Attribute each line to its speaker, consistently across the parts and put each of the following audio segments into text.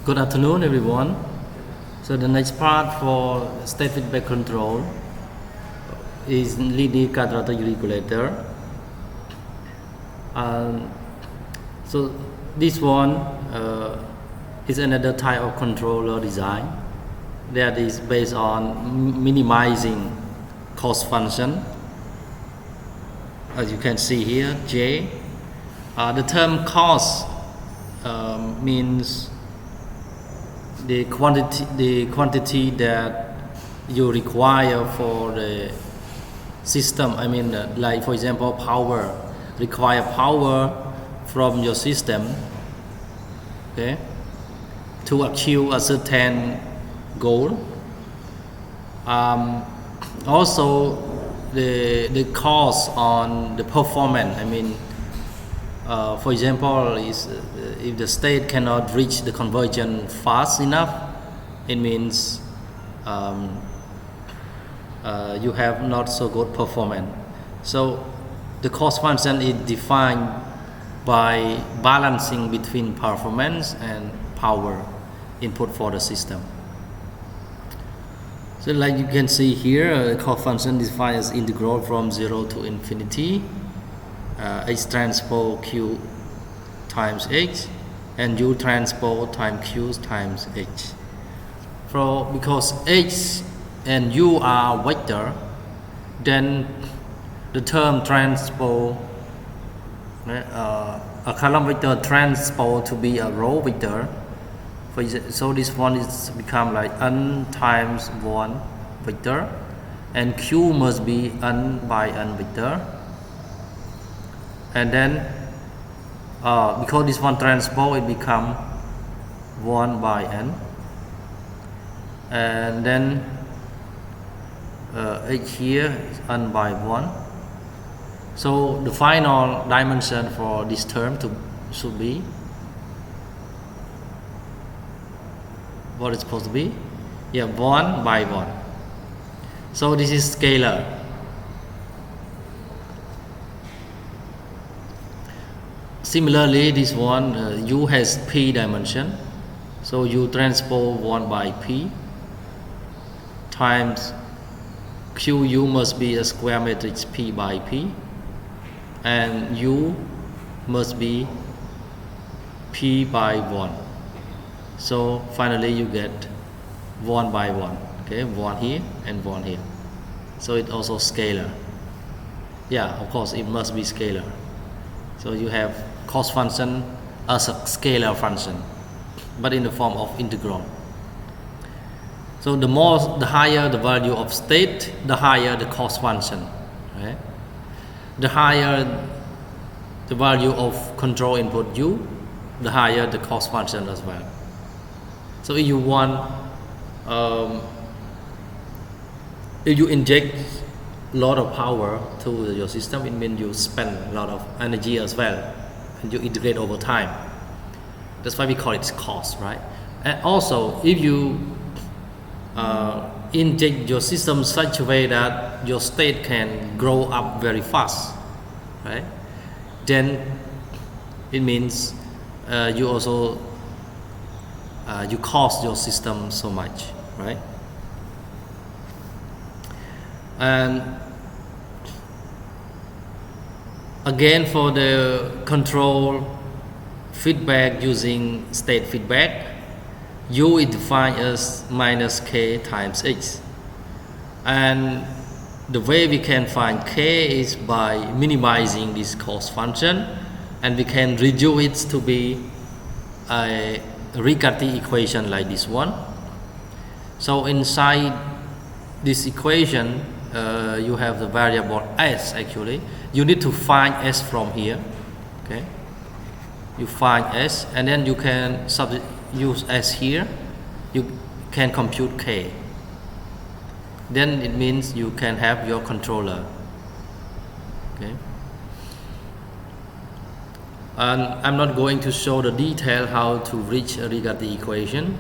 Speaker 1: Good afternoon, everyone. So the next part for state feedback control is linear quadratic regulator. So this one is another type of controller design that is based on minimizing cost function. As you can see here, J. The term cost means the quantity that you require for the system. I mean, like for example, power. Require power from your system, okay, to achieve a certain goal. Also, the cost on the performance. I mean, for example, is if the state cannot reach the conversion fast enough, it means you have not so good performance. So the cost function is defined by balancing between performance and power input for the system. So like you can see here, the cost function is defined as integral from 0 to infinity, H transpose Q times H and U transpose times Q times H. Because H and U are vector, then the term transpose, a column vector transpose to be a row vector. So this one is become like n times 1 vector, and Q must be n by n vector. And then because this one transpose, it become 1 by n, and then H here is n by 1. So the final dimension for this term should be what it's supposed to be? Yeah, 1 by 1. So this is scalar. Similarly, this one U has P dimension, so U transpose 1 by P times QU must be a square matrix P by P, and U must be P by 1. So finally you get 1 by 1, okay, 1 here and 1 here. So it also scalar. Yeah, of course it must be scalar. So you have cost function as a scalar function, but in the form of integral. So the higher the value of state, the higher the cost function, right? The higher the value of control input U, the higher the cost function as well. So if you want, if you inject a lot of power to your system, it means you spend a lot of energy as well, and you integrate over time. That's why we call it cost, right? And also, if you inject your system such a way that your state can grow up very fast, right? Then it means you also you cost your system so much, right? And again, for the control feedback using state feedback, U is defined as minus K times H, and the way we can find K is by minimizing this cost function, and we can reduce it to be a Riccati equation like this one. So inside this equation you have the variable S. Actually you need to find S from here, okay? You find S and then you can use S here, you can compute K. Then it means you can have your controller, okay? And I'm not going to show the detail how to reach a Riccati equation,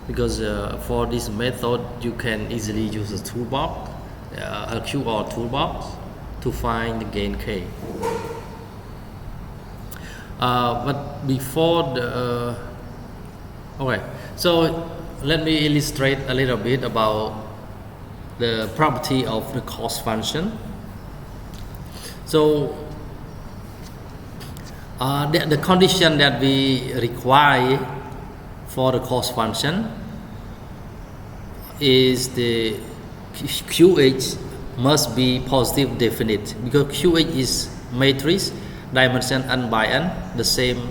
Speaker 1: because for this method you can easily use a toolbox, LQR toolbox, to find the gain K. But before the okay, So let me illustrate a little bit about the property of the cost function. So the condition that we require for the cost function is the QH must be positive definite, because QH is matrix dimension n by n, the same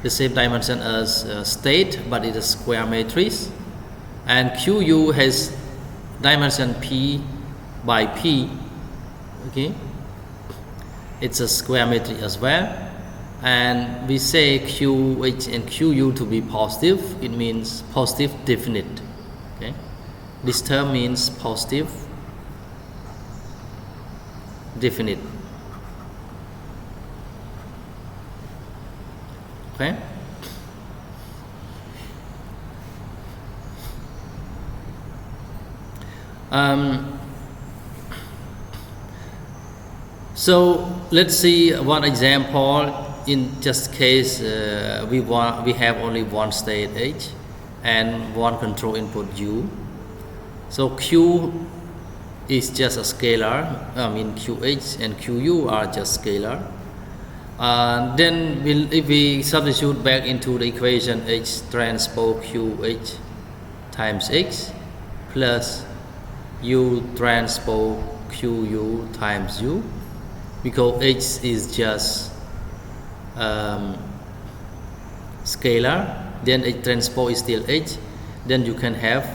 Speaker 1: dimension as state, but it's a square matrix, and QU has dimension p by p. Okay, it's a square matrix as well, and we say QH and QU to be positive. It means positive definite. Okay, this term means positive definite. Okay. So let's see one example. In just case we have only one state H and one control input U. So Q is just a scalar. I mean QH and QU are just scalar. Then if we substitute back into the equation H transpose QH times X plus U transpose QU times U, because H is just scalar, then H transpose is still H, then you can have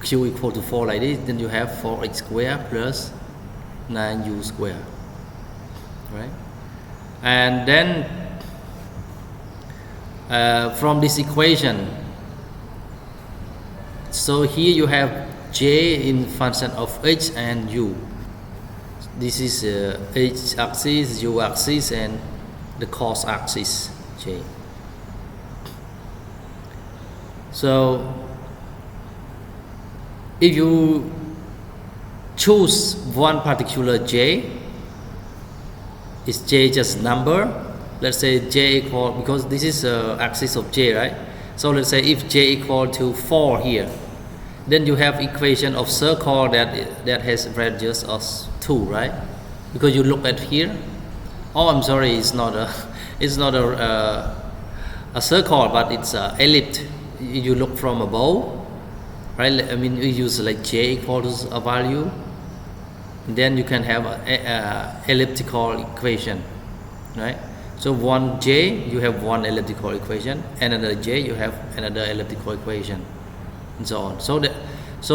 Speaker 1: Q equal to 4 like this, then you have 4H square plus 9U square, right? And then from this equation, so here you have J in function of H and U. This is H axis, U axis, and the cost axis J. So if you choose one particular J, is J just number? Let's say J equal, because this is axis of J, right? So let's say if J equal to 4 here, then you have equation of circle that has radius of 2, right? Because you look at here. Oh, I'm sorry, it's not a circle, but it's a ellipse. You look from above, right? I mean, you use like J equals a value, then you can have a elliptical equation, right? So one J, you have one elliptical equation, another J, you have another elliptical equation, and so on. So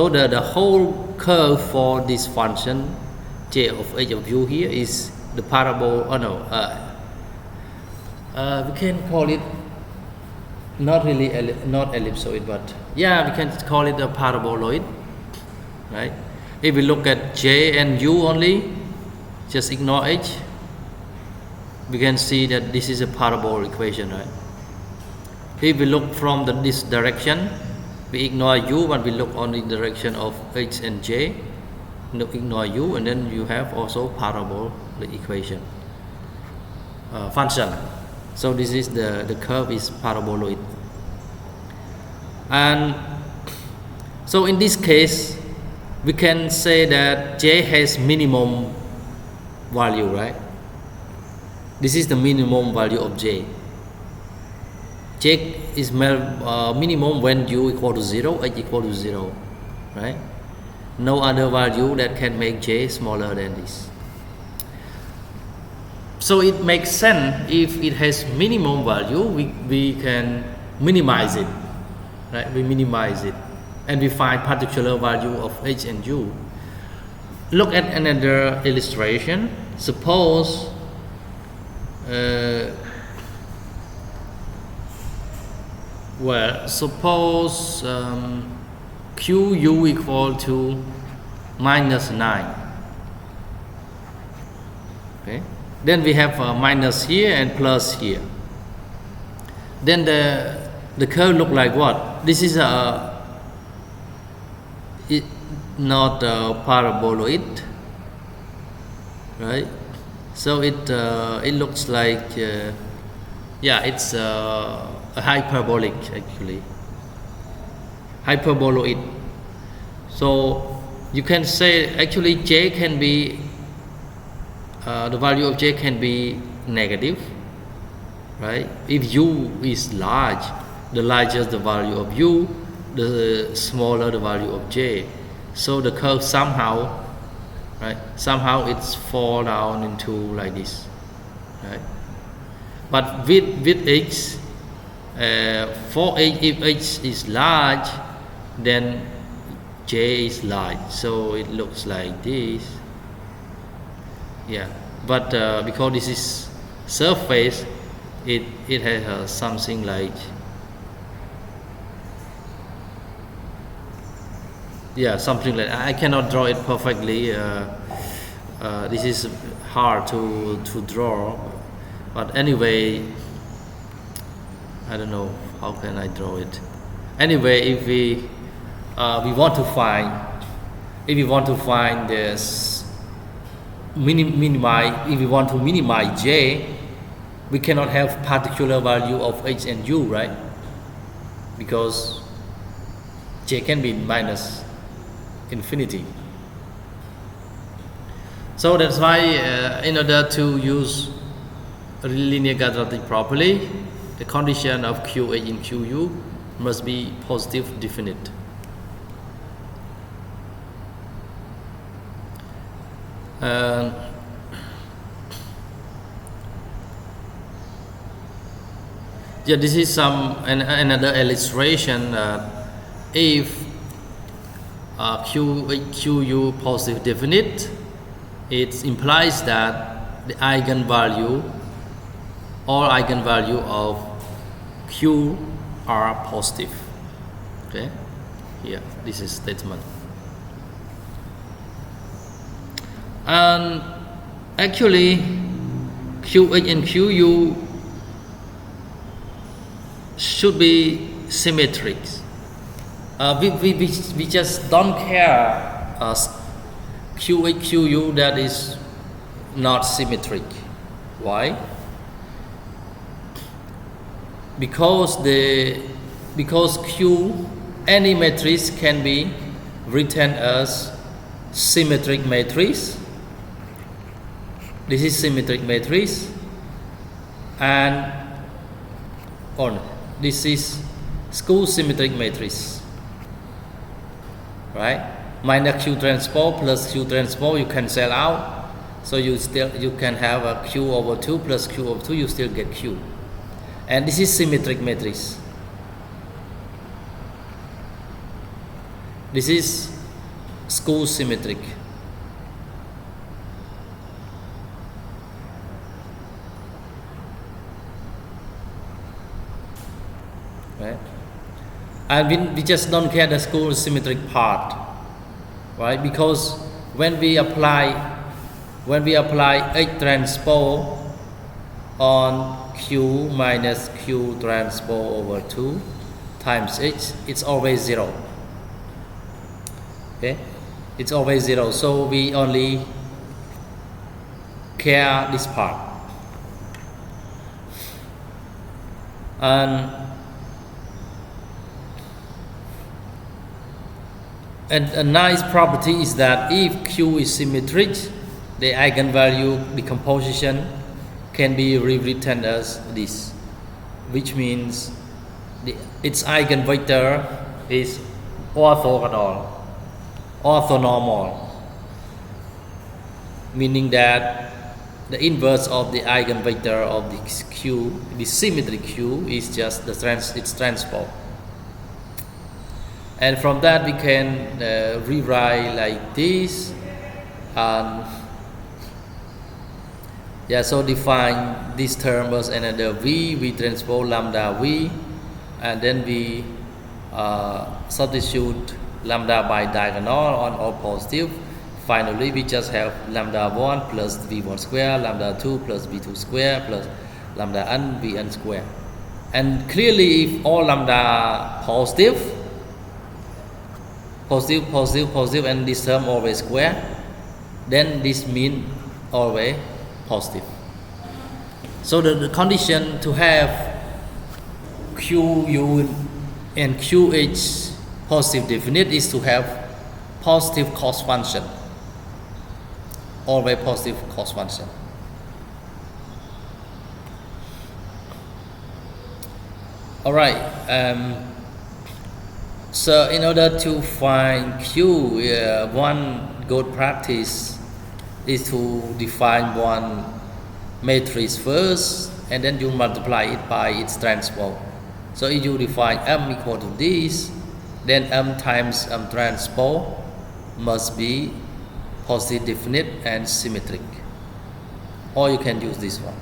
Speaker 1: the whole curve for this function J of H of U here is the parabol. Oh no, we can call it not really not ellipsoid, but yeah, we can call it a paraboloid, right? If we look at J and U only, just ignore H, we can see that this is a parabol equation, right? If we look from this direction, we ignore U, but we look on the direction of H and J, ignore U, and then you have also parabol equation function. So this is the curve is paraboloid. And so in this case, we can say that J has minimum value, right? This is the minimum value of J. J is minimum when U equal to 0, H equal to 0, right? No other value that can make J smaller than this. So it makes sense if it has minimum value, we can minimize it, right? We minimize it, and we find particular value of H and U. Look at another illustration. Suppose suppose QU equal to -9. Okay, then we have a minus here and plus here. Then the curve look like what? This is not a paraboloid, right? So it looks like Yeah, it's a hyperbolic actually, hyperboloid. So you can say actually j can be the value of j can be negative, right? If u is large, the larger the value of u, the smaller the value of j. So the curve somehow, right? Somehow it's fall down into like this, right? But with h, for h, if h is large, then j is large, so it looks like this. Yeah, but because this is surface, it has something like, yeah, something like, I cannot draw it perfectly. This is hard to draw, but anyway, I don't know how can I draw it. Anyway, if we want to find, if we want to find this minimize, if we want to minimize j, we cannot have particular value of h and u, right? Because j can be minus infinity. So that's why in order to use linear quadratic properly, the condition of QH in QU must be positive definite. Yeah, this is another illustration. If QU positive definite, it implies that the eigenvalue, all eigenvalue of Q are positive. Okay, here this is statement. And actually QH and QU should be symmetric. We just don't care QH QU that is not symmetric. Why? Because Q, any matrix can be written as symmetric matrix. This is symmetric matrix, and this is skew symmetric matrix, right? Minus Q transpose plus Q transpose, you cancel out, so you can have a Q over 2 plus Q over 2, you still get Q. And this is symmetric matrix. This is skew symmetric. Right? And we just don't care the skew symmetric part, right? Because when we apply H transpose on Q minus Q transpose over 2 times H, it's always 0. Okay, it's always 0. So we only care this part. And a nice property is that if Q is symmetric, the eigenvalue decomposition can be rewritten as this, which means its eigenvector is orthogonal, meaning that the inverse of the eigenvector of this Q, the symmetric Q, is just its transpose. And from that we can rewrite like this. Yeah, so define this term as another V transpose lambda V, and then we substitute lambda by diagonal on all positive. Finally, we just have lambda 1 plus V1 square, lambda 2 plus V2 square, plus lambda n Vn square. And clearly, if all lambda positive, and this term always square, then this means always positive. So the condition to have QU and QH positive definite is to have positive cost function, always positive cost function. All right. So in order to find Q, one good practice is to define one matrix first, and then you multiply it by its transpose. So if you define M equal to this, then M times M transpose must be positive definite and symmetric. Or you can use this one.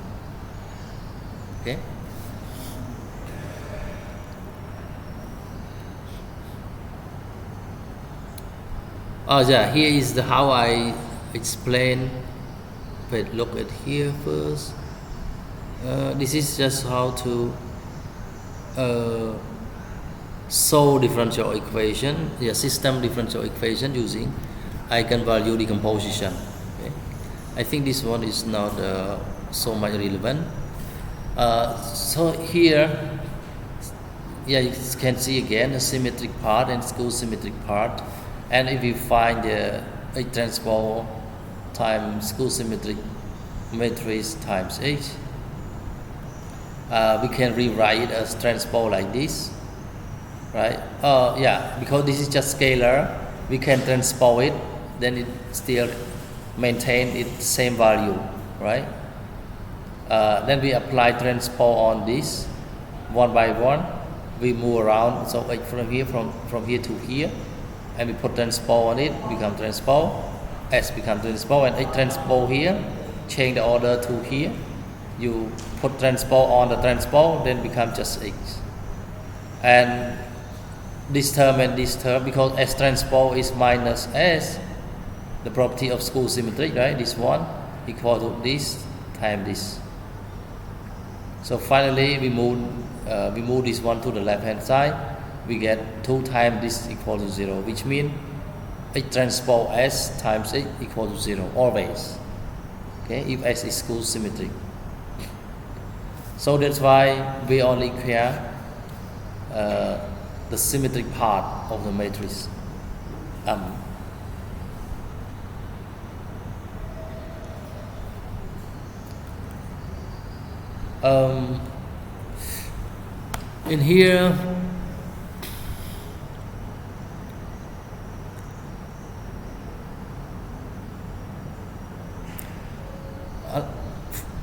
Speaker 1: Okay. Oh yeah, here is the how I explain. Wait, look at here first. This is just how to solve differential equation, system differential equation using eigenvalue decomposition. Okay. I think this one is not so much relevant. So here, you can see again a symmetric part and skew symmetric part. And if we find the H transpose times skew symmetric matrix times H, we can rewrite it as transpose like this, right? Because this is just scalar, we can transpose it, then it still maintain its same value, right? Then we apply transpose on this one by one. We move around, so like from here to here, and we put transpose on it, become transpose, S become transpose, and H transpose here, change the order to here. You put transpose on the transpose, then become just H. And this term and this term, because S transpose is minus S, the property of skew symmetric, right? This one equal to this times this. So finally, we move this one to the left hand side. We get 2 times this equal to 0, which means H transpose S times H equal to 0 always. Okay, if S is skew symmetric. So that's why we only care the symmetric part of the matrix M. In here,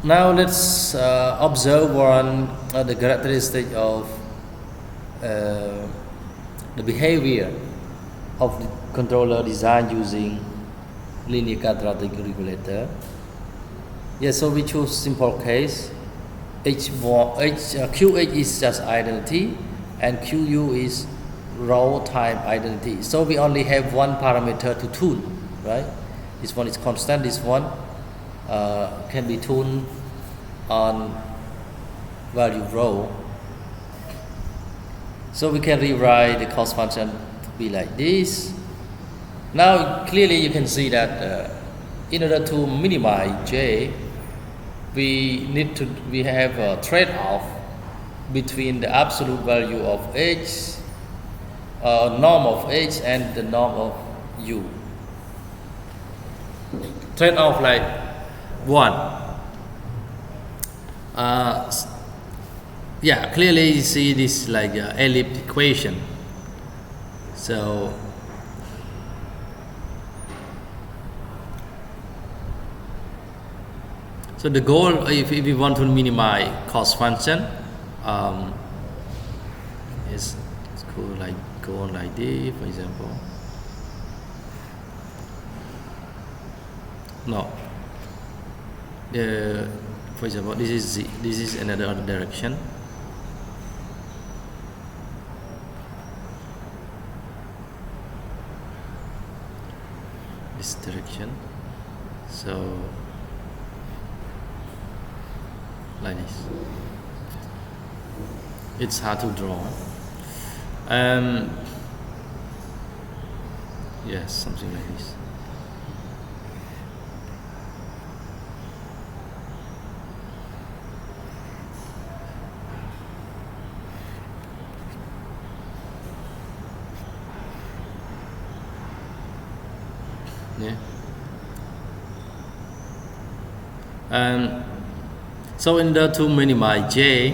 Speaker 1: now let's observe the characteristic of the behavior of the controller designed using linear quadratic regulator. So we choose simple case. QH is just identity, and QU is row time identity. So we only have one parameter to tune, right? This one is constant. This one can be tuned on value row. So we can rewrite the cost function to be like this. Now clearly you can see that in order to minimize J, we have a trade-off between the absolute value of H, norm of H, and the norm of U. Trade-off like 1. Clearly you see this like elliptic equation. So the goal, if we want to minimize cost function, is go on like this, for example. No. For example, this is another direction. This direction. So like this. It's hard to draw. Yes, something like this. Yeah. And so in order to minimize J,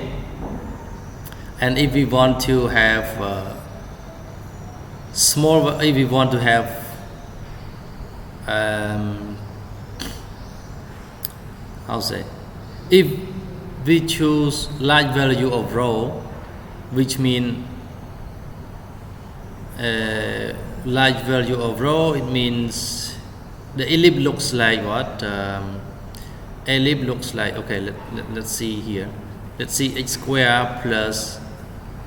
Speaker 1: and if we want to have if we want to have how say, if we choose large value of rho, which mean large value of rho, it means the ellipse looks like what? Ellipse looks like, okay, let's see here. Let's see x square plus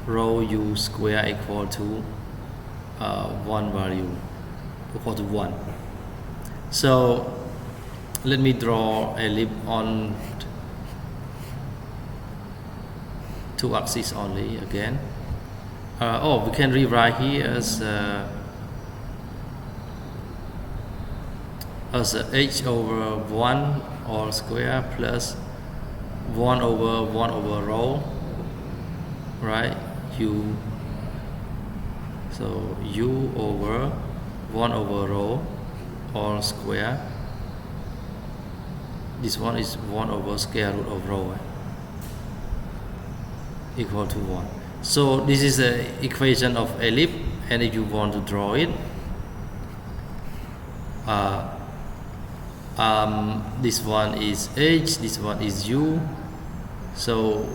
Speaker 1: rho u square equal to one value equal to 1. So let me draw ellipse on two axes only again. We can rewrite here as h over 1 all square plus 1 over rho, right? U, so u over 1 over rho all square. This one is 1 over square root of rho, equal to 1. So this is the equation of ellipse, and if you want to draw it, this one is h, this one is u. So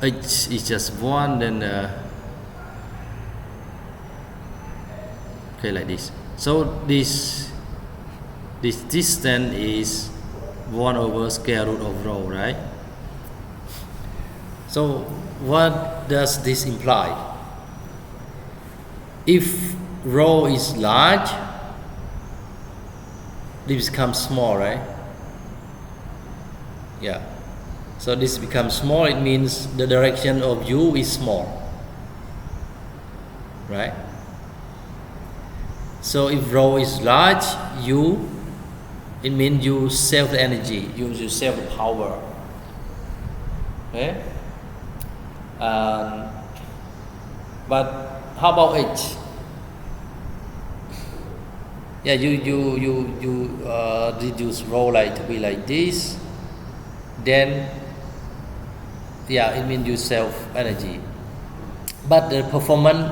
Speaker 1: h is just 1, then okay, like this. So this distance is 1 over square root of rho, right? So what does this imply? If rho is large, this becomes small, right? Yeah. So this becomes small, it means the direction of u is small, right? So if rho is large, u, it means you save the energy, you save the power. Okay? But how about h? Yeah, you reduce rho like to be like this, then yeah, it means you save energy, but the performance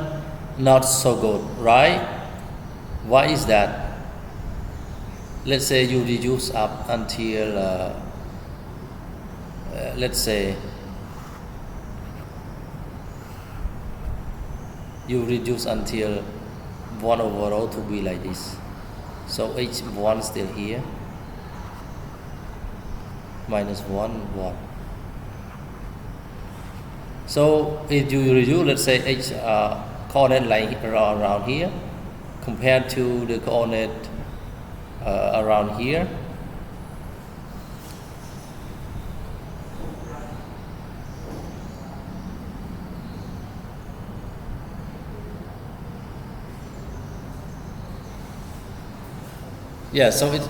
Speaker 1: not so good, right? Why is that? Let's say you reduce up until let's say you reduce until 1 over rho to be like this. So h1 still here, minus 1, 1. So if you reduce, let's say h coordinate like around here compared to the coordinate around here, yeah, so it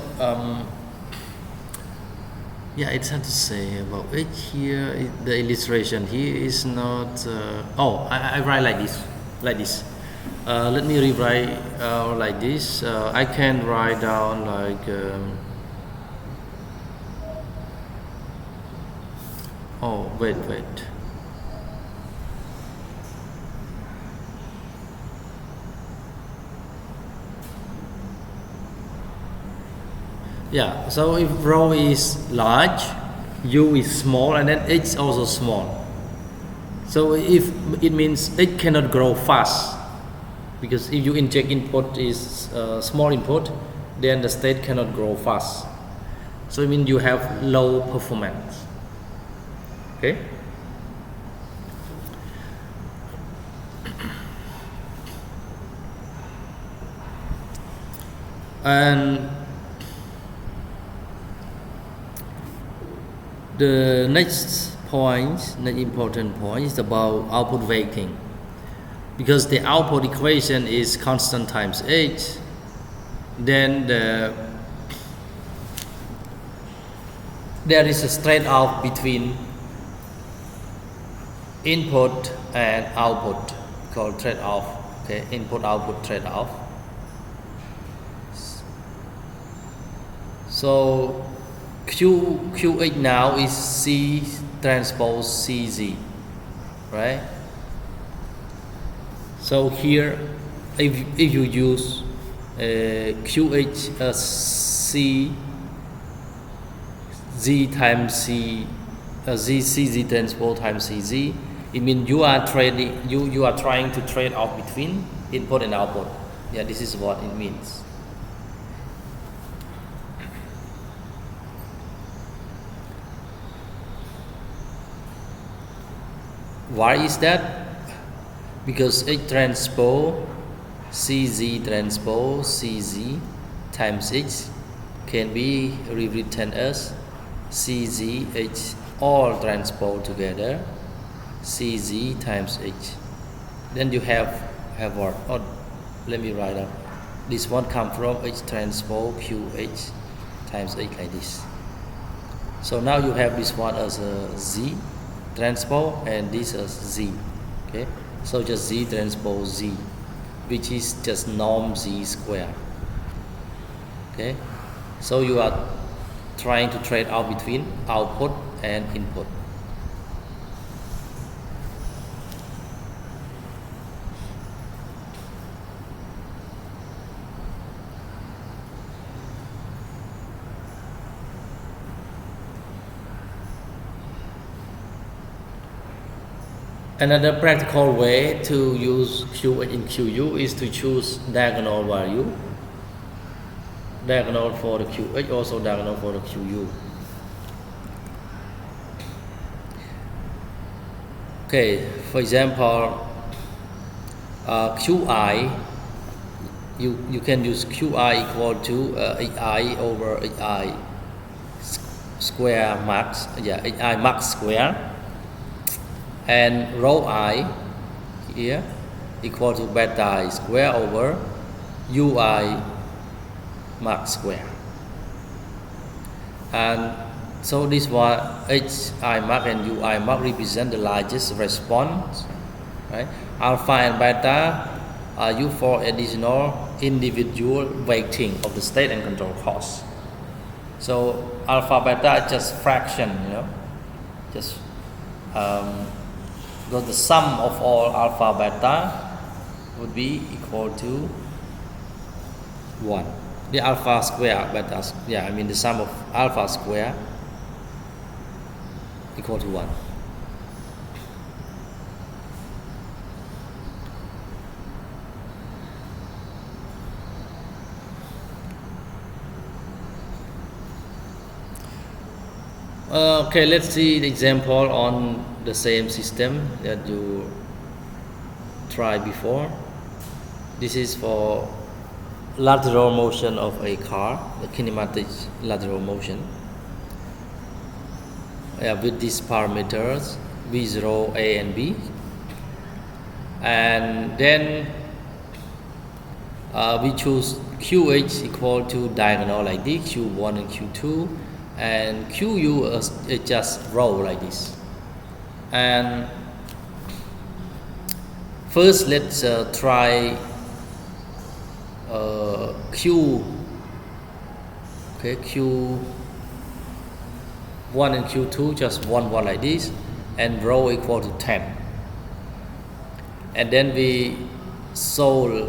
Speaker 1: yeah, it's hard to say about it here. The illustration here is not I write like this. Let me rewrite like this. I can write down like wait. Yeah, so if rho is large, u is small, and then h is also small. So if it means it cannot grow fast, because if you inject input is small input, then the state cannot grow fast. So it means you have low performance. Okay. And the next important point is about output weighting, because the output equation is constant times h. Then there is a trade-off between input and output, called trade-off. Okay, input output trade-off. So QH now is C transpose CZ, right? So here, if you use QH C Z times C ZCZ transpose times CZ, it means you are trying to trade off between input and output. Yeah, this is what it means. Why is that? Because H transpose CZ transpose CZ times H can be rewritten as CZ H all transpose together CZ times H. Then you have what? Oh, let me write up. This one comes from H transpose QH times H like this. So now you have this one as a Z transpose and this as Z. Okay, so just Z transpose Z, which is just norm Z square. Okay, so you are trying to trade off between output and input. Another practical way to use QH in QU is to choose diagonal value. Diagonal for the QH, also diagonal for the QU. Okay, for example, QI, you can use QI equal to HI over HI square max, HI max square. And rho I here equal to beta I square over UI max square. And so this one HI max and UI max represent the largest response, right? Alpha and beta are used for additional individual weighting of the state and control costs. So alpha beta is just fraction, just because the sum of all alpha beta would be equal to 1. The alpha square beta, the sum of alpha square equal to 1. Okay, let's see the example on the same system that you tried before. This is for lateral motion of a car, the kinematic lateral motion. With these parameters V0, A and B. And then we choose QH equal to diagonal like this, Q1 and Q2, and QU is just row like this. And first let's try Q, okay, Q1 and Q2 just one like this, and row equal to 10. And then we solve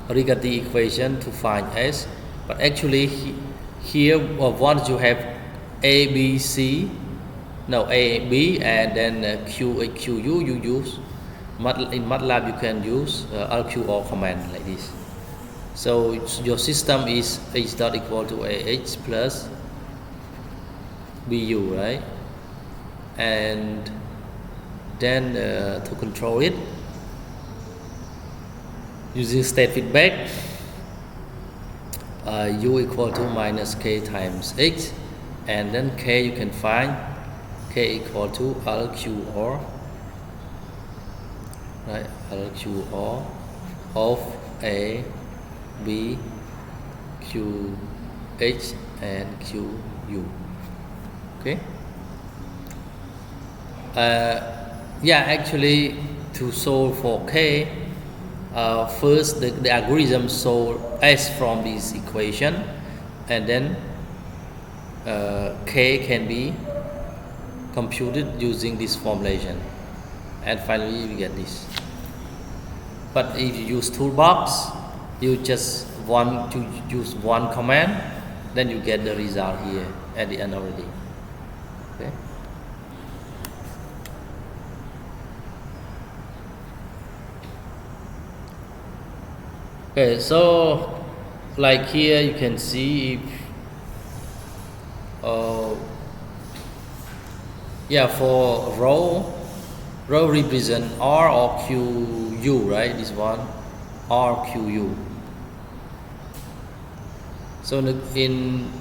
Speaker 1: Riccati equation to find S, but actually here once you have A, B, C, A, B, and then Q, Q, U, you use in MATLAB you can use LQR command like this. So your system is H dot equal to AH plus BU, right? And then to control it using state feedback, U equal to minus K times H, and then K you can find K equal to LQR, right? LQR of A, B, Q, H and Q, U. Okay. Actually to solve for K, first the algorithm solve S from this equation, and then K can be computed using this formulation, and finally we get this. But if you use toolbox, you just want to use one command, then you get the result here at the end already. Okay. Okay, so like here you can see if for row represent R or QU, right? This one R QU. So in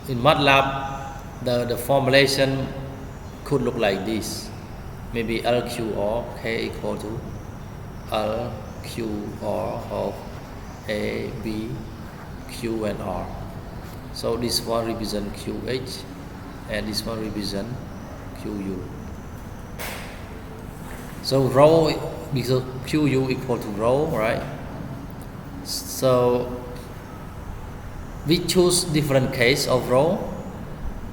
Speaker 1: MATLAB the formulation could look like this. Maybe LQR K equal to LQR of A, B, Q and R. So this one represent QH and this one represent QU. So row, because QU equal to row, right? So we choose different case of row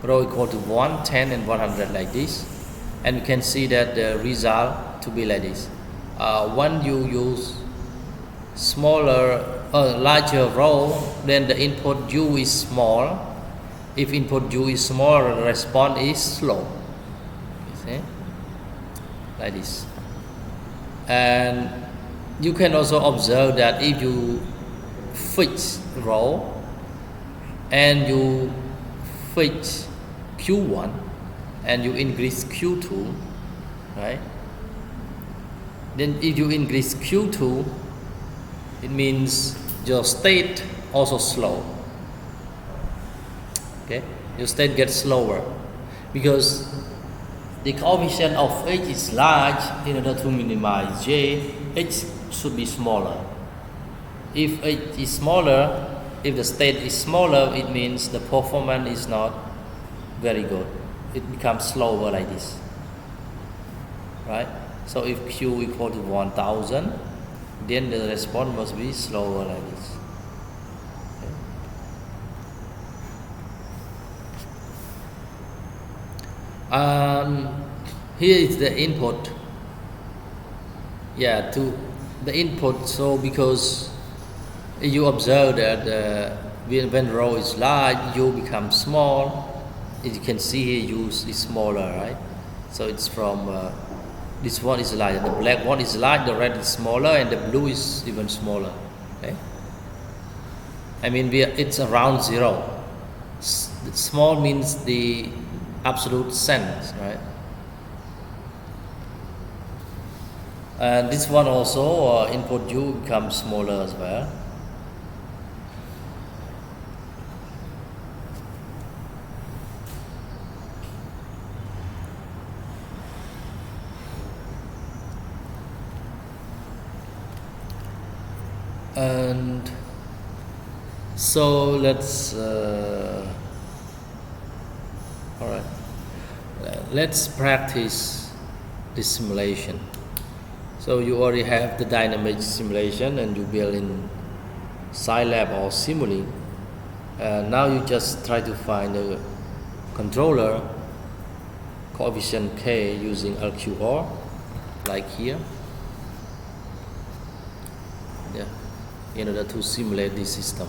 Speaker 1: equal to 1, 10 and 100 like this, and you can see that the result to be like this. When you use larger row, then the input U is small. If input U is small, the response is slow. You see? Like this. And you can also observe that if you fix row and you fix Q1 and you increase Q2, right? Then if you increase Q2, it means your state also slow. Okay, your state gets slower because the coefficient of H is large. In order to minimize J, H should be smaller. If H is smaller, if the state is smaller, it means the performance is not very good. It becomes slower like this, right? So if Q equal to 1000, then the response must be slower like this. Here is the input. To the input. So because you observe that when row is large, U becomes small. As you can see here, U is smaller, right? So it's from this one is larger, the black one is large, the red is smaller, and the blue is even smaller. Okay. I mean, it's around 0. Small means the absolute sense, right? And this one also input U becomes smaller as well. And so let's let's practice this simulation. So you already have the dynamic simulation and you build in Scilab or Simulink. Now you just try to find the controller coefficient K using LQR, like here. In order to simulate this system.